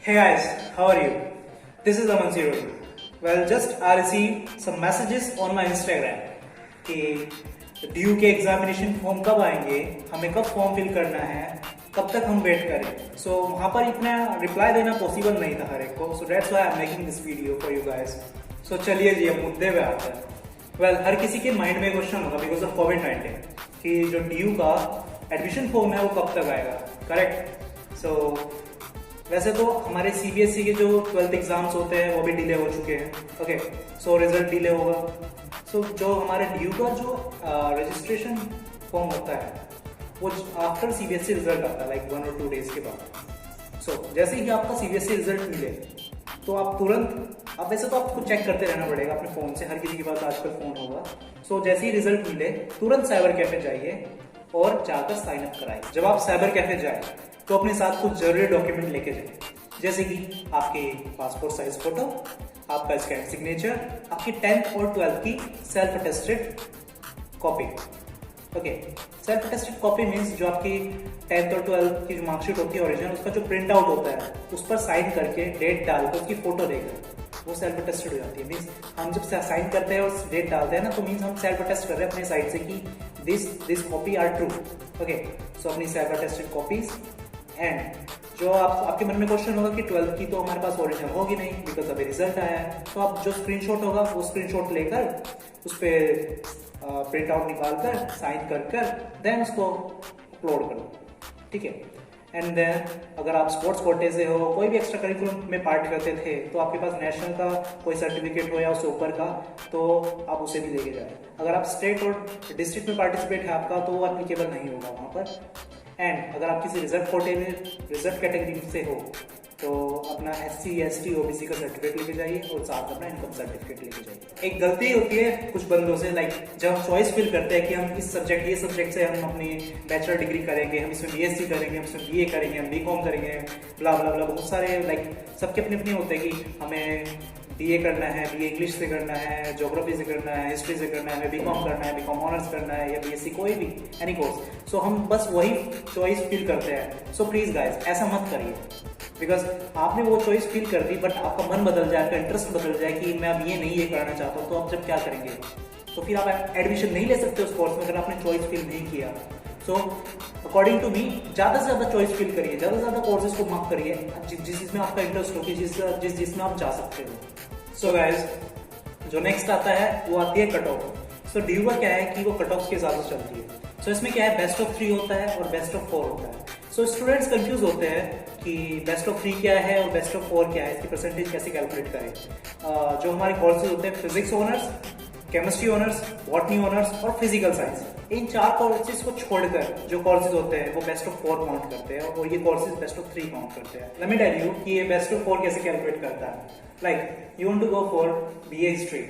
Hey guys, how are you? This is Aman Zero. Well, just I received some messages on my Instagram कि due के examination form कब आएंगे, हमें कब form fill करना है, कब तक हम वेट करें। सो वहाँ पर इतना रिप्लाई देना पॉसिबल नहीं था हर एक को, so that's why I am making this video for you guys. So चलिए जी अब मुद्दे पे आते हैं। वेल, हर किसी के माइंड में क्वेश्चन होगा बिकॉज ऑफ कोविड-19 कि जो ड्यू का एडमिशन फॉर्म है वो कब तक आएगा, करेक्ट। सो वैसे तो हमारे सीबीएसई के जो 12th एग्जाम्स होते हैं वो भी डिले हो चुके हैं, ओके। सो रिजल्ट डिले होगा। सो जो हमारे ड्यू का जो रजिस्ट्रेशन फॉर्म होता है वो आफ्टर सीबीएसई रिजल्ट आता है, लाइक 1 और 2 डेज के बाद। सो जैसे ही आपका सीबीएसई रिजल्ट मिले तो आप तुरंत, आप वैसे तो आपको चेक करते रहना पड़ेगा अपने फ़ोन से, हर किसी के पास आजकल फ़ोन होगा। सो जैसे ही रिजल्ट मिले तुरंत साइबर कैफे जाइए और जाकर साइन अप कराइए। जब आप साइबर कैफे जाए तो अपने साथ कुछ जरूरी डॉक्यूमेंट लेके जाए, जैसे कि आपके पासपोर्ट साइज फोटो, आपका स्कैन सिग्नेचर, आपकी 10th और 12th की self attested copy. Okay, self attested copy means जो आपकी 10th और 12th की जो मार्कशीट होती है ओरिजिनल, उसका जो प्रिंट आउट होता है उस पर साइन करके डेट डालकर उसकी फोटो देकर वो सेल्फ अटेस्टेड हो जाती है। मीन्स हम जब साइन करते हैं और डेट डालते हैं ना, तो मीन्स हम सेल्फ अटेस्ट कर रहे हैं अपने साइड से कि this copy are true. Okay, so अपनी सेल्फ अटेस्टेड कॉपीज। एंड जो आपके मन में क्वेश्चन होगा कि 12th की तो हमारे पास ओरिजिनल होगी नहीं बिकॉज अभी रिजल्ट आया है, तो आप जो स्क्रीनशॉट होगा वो स्क्रीनशॉट लेकर उस पर प्रिंट आउट निकाल कर साइन कर देन उसको अपलोड करो, ठीक है। एंड देन अगर आप स्पोर्ट्स कोटे से हो, कोई भी एक्स्ट्रा करिकुलम में पार्ट करते थे, तो आपके पास नेशनल का कोई सर्टिफिकेट हो या उससे ऊपर का, तो आप उसे भी लेके जाए। अगर आप स्टेट और डिस्ट्रिक्ट में पार्टिसिपेट है आपका, तो वो एप्लीकेबल नहीं होगा वहाँ पर। एंड अगर आप किसी रिजर्व कोटे में रिजर्व कैटेगरी से हो तो अपना SC ST OBC का सर्टिफिकेट लेके जाइए और साथ अपना इनकम सर्टिफिकेट लेके जाइए। एक गलती होती है कुछ बंदों से, लाइक जब हम चॉइस फिल करते हैं कि हम इस सब्जेक्ट ये सब्जेक्ट से हम अपनी बैचलर डिग्री करेंगे, हम इसमें BSc करेंगे, हम इसमें BA करेंगे, हम BCom करेंगे, ब्ला ब्ला ब्ला, बहुत सारे लाइक सबके अपने अपने होते हैं कि हमें BA करना है, BA इंग्लिश से करना है, ज्योग्राफी से करना है, हिस्ट्री से करना है, BCom करना है, BCom ऑनर्स करना है, या BSc कोई भी एनी कोर्स। सो हम बस वही चॉइस फिल करते हैं। सो प्लीज गाइस ऐसा मत करिए, बिकॉज आपने वो चॉइस फिल कर दी बट आपका मन बदल जाए, आपका इंटरेस्ट बदल जाए कि मैं अब ये नहीं ये करना चाहता हूँ, तो आप जब क्या करेंगे? तो फिर आप एडमिशन नहीं ले सकते उस कोर्स में अगर आपने चॉइस फिल नहीं किया। सो अकॉर्डिंग टू मी ज़्यादा से ज़्यादा चॉइस फिल करिए, ज़्यादा से ज़्यादा कोर्सेज को मार्क करिए जिस जिसमें आपका इंटरेस्ट हो, कि जिसमें आप जा सकते हो। सो गाइस, जो नेक्स्ट आता है वो आती है कट ऑफ। सो ड्यू का क्या है कि वो कट ऑफ के हिसाब से चलती है। सो इसमें क्या है, बेस्ट ऑफ 3 होता है और बेस्ट ऑफ 4 होता है। सो स्टूडेंट्स कंफ्यूज होते हैं कि बेस्ट ऑफ 3 क्या है और बेस्ट ऑफ 4 क्या है, इसकी परसेंटेज कैसे कैलकुलेट करें। जो हमारे कोर्सेज होते हैं, physics honours, chemistry honours, botany honours और फिजिकल साइंस, इन 4 कोर्सेज को छोड़कर जो कोर्सेज होते हैं वो बेस्ट ऑफ 4 काउंट करते हैं और ये कोर्सेज बेस्ट ऑफ 3 काउंट करते हैं। लेट मी टेल यू कि ये बेस्ट ऑफ 4 कैसे कैलकुलेट करता है। Like you want to go for BA history,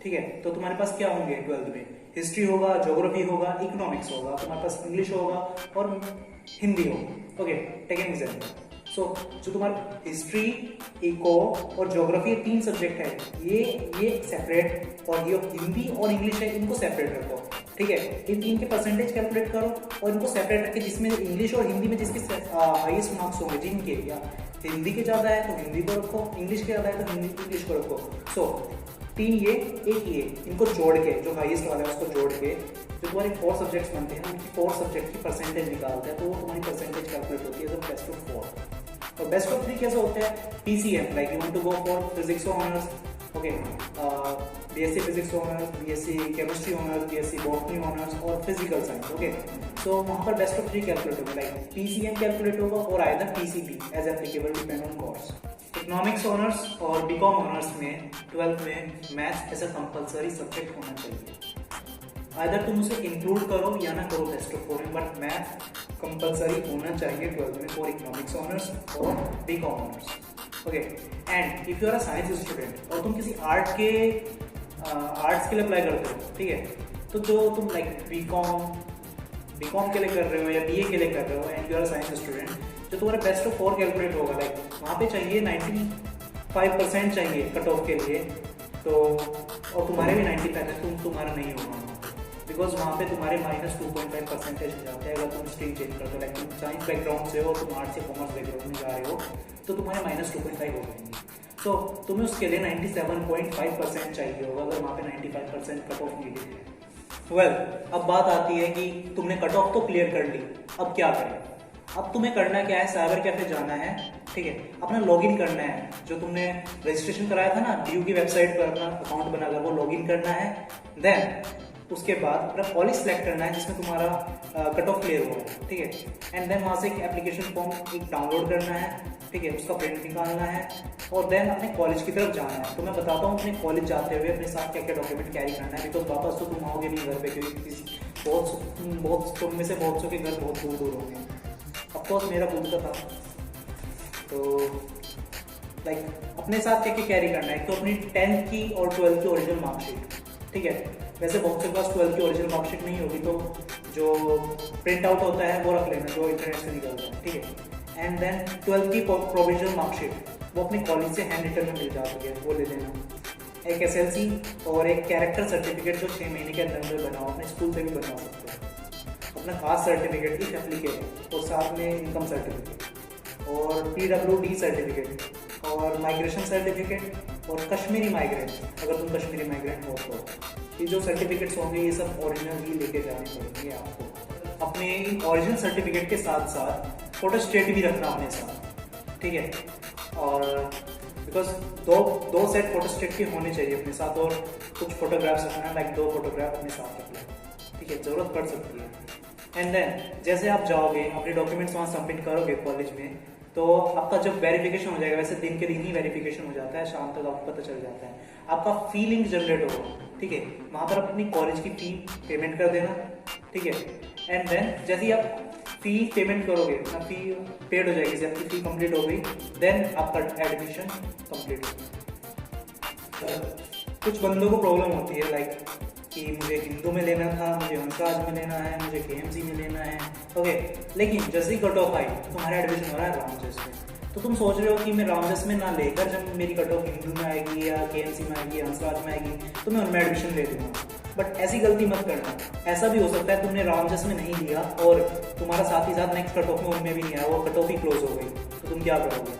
ठीक है, तो तुम्हारे पास क्या होंगे 12th में? हिस्ट्री होगा, ज्योग्राफी होगा, इकोनॉमिक्स होगा, तुम्हारे पास इंग्लिश होगा और हिंदी होगा। Okay, take an example. So जो तुम्हारा हिस्ट्री, इको और ज्योग्राफी 3 सब्जेक्ट है, ये सेपरेट, और ये हिंदी और इंग्लिश है, इनको सेपरेट रखो, ठीक है। इन 3 के परसेंटेज कैलकुलेट करो और इनको सेपरेट रखे, जिसमें इंग्लिश और हिंदी में जिसके हाईएस्ट मार्क्स होंगे, जिनके या हिंदी के ज़्यादा है तो हिंदी को रखो, इंग्लिश के ज़्यादा है तो इंग्लिश को रखो। सो 3 ये, 1 ये, इनको जोड़ के जो हाईएस्ट वाला है उसको जोड़ के जो तुम्हारे 4 सब्जेक्ट्स बनते हैं उनकी 4 सब्जेक्ट की परसेंटेज निकालते हैं, तो वो तुम्हारी परसेंटेज कैलकुलेट होती है तो बेस्ट ऑफ 4। और बेस्ट ऑफ 3 कैसे होते हैं? PCM, like you want to go for physics honours, okay, BSc physics honours, BSc chemistry honours, BSc botany honours और फिजिकल साइंस, ओके। सो वहाँ पर बेस्ट ऑफ 3 कैलकुलेट होगा, लाइक PCM कैलकुलेट होगा और either PCB as applicable depend on course. Economics honours और BCom honours में 12th में maths as a compulsory subject होना चाहिए। आइदर तुम उसे इंक्लूड करो या ना करो बेस्ट ऑफ 4 में, बट मैथ कंपलसरी होना चाहिए 12th में फॉर इकोनॉमिक्स ऑनर्स और BCom honours, okay. And if you are a science student और तुम किसी आर्ट्स के लिए अप्लाई करते हो, ठीक है, तो जो तुम लाइक BCom के लिए कर रहे हो या BA के लिए कर रहे हो and you are a science student, जो तुम्हारा बेस्ट ऑफ 4 कैलकुलेट होगा, लाइक वहाँ पे चाहिए 95% चाहिए कट ऑफ के लिए, तो और तुम्हारे भी 95 है, तुम्हारा नहीं होगा बिकॉज वहाँ पे तुम्हारे -2.5 परसेंटेज हो जाते हैं अगर तुम स्ट्रीम चेंज करते हो। लाइक तुम साइंस बैकग्राउंड से हो, तुम आर्ट्स या कॉमर्स बैकग्राउंड में जा रहे हो, तो तुम्हारे -2.5 हो जाएंगे। सो तुम्हें उसके लिए 97.5% चाहिए होगा अगर वहाँ पे 95% कट ऑफ नीडेड है। वेल, अब बात आती है कि तुमने कट ऑफ तो क्लियर कर ली, अब क्या करें? अब तुम्हें करना क्या है, साइबर कैफे जाना है, ठीक है, अपना लॉगिन करना है, जो तुमने रजिस्ट्रेशन कराया था ना DU की वेबसाइट पर अपना अकाउंट बनाकर, वो लॉगिन करना है। देन उसके बाद अपना कॉलेज सेलेक्ट करना है जिसमें तुम्हारा कट ऑफ क्लियर होगा, ठीक है। एंड देन वहाँ से एक एप्लीकेशन फॉर्म एक डाउनलोड करना है, ठीक है, उसका प्रिंट निकालना है और देन अपने कॉलेज की तरफ जाना है। तो मैं बताता हूँ अपने कॉलेज जाते हुए अपने साथ क्या क्या डॉक्यूमेंट कैरी करना है, बिकॉज वापस तो तुम आओगे नहीं घर पे, क्योंकि बहुत तुम में से बहुत सौ के घर बहुत दूर दूर होंगे। ऑफकोर्स मेरा खुद का था। तो लाइक अपने साथ क्या क्या कैरी करना है, तो अपनी 10th की और 12th की ओरिजिनल मार्कशीट, ठीक है। वैसे बहुत से पास 12th की ओरिजिनल मार्कशीट नहीं होगी, तो जो प्रिंट आउट होता है वो रख लेना, जो इंटरनेट से निकलता है, ठीक है। एंड देन 12th की प्रोविजनल मार्कशीट वो अपने कॉलेज से हैंड रिटन में मिल जाती है, वो ले लेना। एक SLC और एक कैरेक्टर सर्टिफिकेट जो 6 महीने के अंदर बनाओ, अपने स्कूल से भी बनवा सकते हो। अपना कास्ट सर्टिफिकेट की एप्लीकेशन और साथ में इनकम सर्टिफिकेट और PWD सर्टिफिकेट और माइग्रेशन सर्टिफिकेट और कश्मीरी माइग्रेंट, अगर तुम कश्मीरी माइग्रेंट हो तो ये जो सर्टिफिकेट्स होंगे ये सब ओरिजिनल ही लेके जाने पड़ेंगे आपको। अपने ओरिजिनल सर्टिफिकेट के साथ साथ फोटोस्टेट भी रखना अपने साथ, ठीक है। और बिकॉज दो सेट फोटोस्टेट के होने चाहिए अपने साथ, और कुछ फोटोग्राफ्स रखना, लाइक 2 फोटोग्राफ अपने साथ रखना, ठीक है, ज़रूरत पड़ सकती है। एंड देन जैसे आप जाओगे अपने डॉक्यूमेंट्स वहाँ सबमिट करोगे कॉलेज में, तो आपका जब वेरिफिकेशन हो जाएगा, वैसे दिन के दिन ही वेरिफिकेशन हो जाता है, शाम तक आपको पता चल जाता है, आपका फी लिंक जनरेट होगा, ठीक है। वहाँ पर अपनी कॉलेज की फी पेमेंट कर देना, ठीक है। एंड देन जैसे ही आप फी पेमेंट करोगे, अपना फी पेड हो जाएगी, जब आपकी फी कंप्लीट हो गई, देन आपका एडमिशन कंप्लीट होगा। कुछ बंदों को प्रॉब्लम होती है लाइक कि मुझे हिंदू में लेना था, मुझे हंसराज में लेना है, मुझे KMC में लेना है, ओके। लेकिन जैसे ही कट ऑफ आई, तुम्हारा एडमिशन हो रहा है रामजस में, तो तुम सोच रहे हो कि मैं रामजस में ना लेकर जब मेरी कट ऑफ हिंदू में आएगी या KMC में आएगी, हंसराज में आएगी, तो मैं उनमें एडमिशन ले लूँगा। बट ऐसी गलती मत करना। ऐसा भी हो सकता है तुमने रामजस में नहीं लिया और तुम्हारा साथ ही साथ नेक्स्ट कट ऑफ में उनमें भी नहीं आया, वो कट ऑफ ही क्लोज हो गई, तो तुम क्या करोगे,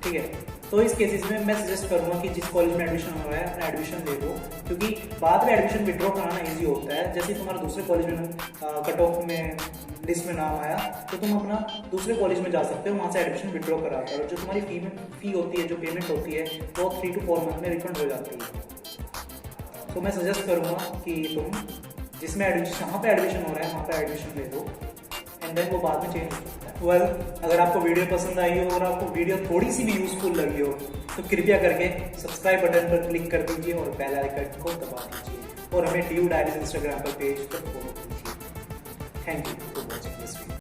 ठीक है। तो इस केसेस में मैं सजेस्ट करूंगा कि जिस कॉलेज में एडमिशन हो रहा है अपना एडमिशन ले लो, क्योंकि बाद में एडमिशन विड्रॉ कराना इजी होता है। जैसे तुम्हारा दूसरे कॉलेज में कट ऑफ में लिस्ट में नाम आया, तो तुम अपना दूसरे कॉलेज में जा सकते हो, वहाँ से एडमिशन विड्रॉ करा कर, और जो तुम्हारी फी होती है, जो पेमेंट होती है, वो 3 to 4 मंथ में रिफंड हो जाती है। तो मैं सजेस्ट करूँगा कि तुम जिसमें जहाँ पे एडमिशन हो रहा है वहाँ पे एडमिशन ले लो, एंड देन वो बाद में चेंज हो सकता है। वेल, अगर आपको वीडियो पसंद आई हो और आपको वीडियो थोड़ी सी भी यूजफुल लगी हो, तो कृपया करके सब्सक्राइब बटन पर क्लिक कर दीजिए और बेल आइकन को दबा दीजिए, और हमें DU डायरीज इंस्टाग्राम पर पेज पर फॉलो कीजिए। Thank you for watching this video.